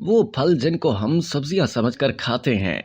وہ پھل جن کو ہم سبزیاں سمجھ کر کھاتے ہیں۔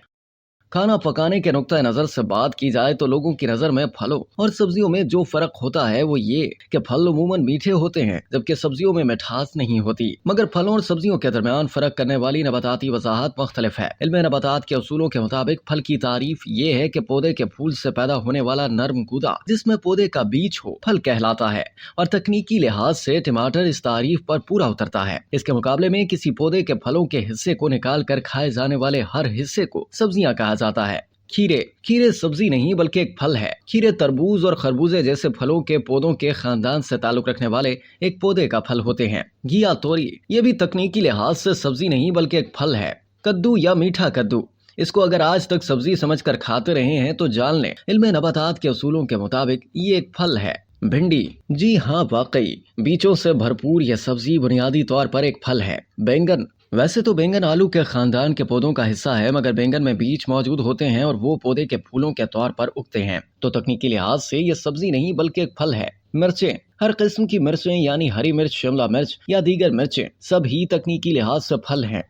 کھانا پکانے کے نقطۂ نظر سے بات کی جائے تو لوگوں کی نظر میں پھلوں اور سبزیوں میں جو فرق ہوتا ہے وہ یہ کہ پھل عموماً میٹھے ہوتے ہیں جبکہ سبزیوں میں مٹھاس نہیں ہوتی، مگر پھلوں اور سبزیوں کے درمیان فرق کرنے والی نباتاتی وضاحت مختلف ہے۔ علم نباتات کے اصولوں کے مطابق پھل کی تعریف یہ ہے کہ پودے کے پھول سے پیدا ہونے والا نرم گودا جس میں پودے کا بیج ہو پھل کہلاتا ہے، اور تکنیکی لحاظ سے ٹماٹر اس تعریف پر پورا اترتا ہے۔ اس کے مقابلے میں کسی پودے کے پھلوں کے حصے کو نکال کر کھائے جانے والے ہر حصے کو سبزیاں کہا جاتا ہے۔ کھیرے سبزی نہیں بلکہ ایک پھل ہے۔ کھیرے تربوز اور خربوزے جیسے پھلوں کے پودوں کے خاندان سے تعلق رکھنے والے ایک پودے کا پھل ہوتے ہیں۔ گھیا توری یہ بھی تکنیکی لحاظ سے سبزی نہیں بلکہ ایک پھل ہے۔ کدو یا میٹھا کدو، اس کو اگر آج تک سبزی سمجھ کر کھاتے رہے ہیں تو جان لیں علم نباتات کے اصولوں کے مطابق یہ ایک پھل ہے۔ بھنڈی، جی ہاں واقعی بیجوں سے بھرپور یہ سبزی بنیادی طور پر ایک پھل ہے۔ بینگن، ویسے تو بینگن آلو کے خاندان کے پودوں کا حصہ ہے، مگر بینگن میں بیج موجود ہوتے ہیں اور وہ پودے کے پھولوں کے طور پر اگتے ہیں، تو تکنیکی لحاظ سے یہ سبزی نہیں بلکہ ایک پھل ہے۔ مرچیں، ہر قسم کی مرچیں یعنی ہری مرچ، شملہ مرچ یا دیگر مرچیں سب ہی تکنیکی لحاظ سے پھل ہیں۔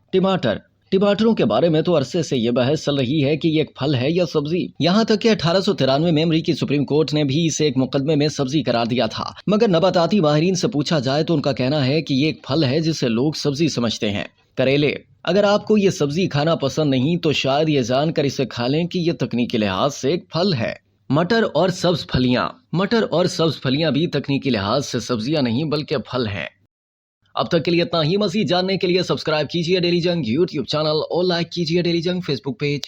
ٹماٹروں کے بارے میں تو عرصے سے یہ بحث چل رہی ہے کہ یہ ایک پھل ہے یا سبزی، یہاں تک کہ 1893 میں امریکی سپریم کورٹ نے بھی اسے ایک مقدمے میں سبزی قرار دیا تھا، مگر نباتاتی ماہرین سے پوچھا جائے تو ان کا کہنا ہے کہ یہ ایک پھل ہے جسے لوگ سبزی سمجھتے ہیں۔ کریلے، اگر آپ کو یہ سبزی کھانا پسند نہیں تو شاید یہ جان کر اسے کھا لیں کہ یہ تکنیکی لحاظ سے ایک پھل ہے۔ مٹر اور سبز پھلیاں بھی تکنیکی لحاظ سے سبزیاں نہیں بلکہ پھل ہیں۔ اب تک کے لیے اتنا ہی، مزید جاننے کے لیے سبسکرائب کیجیے ڈیلی جنگ یوٹیوب چینل اور لائک کیجیے ڈیلی جنگ فیس بک پیج۔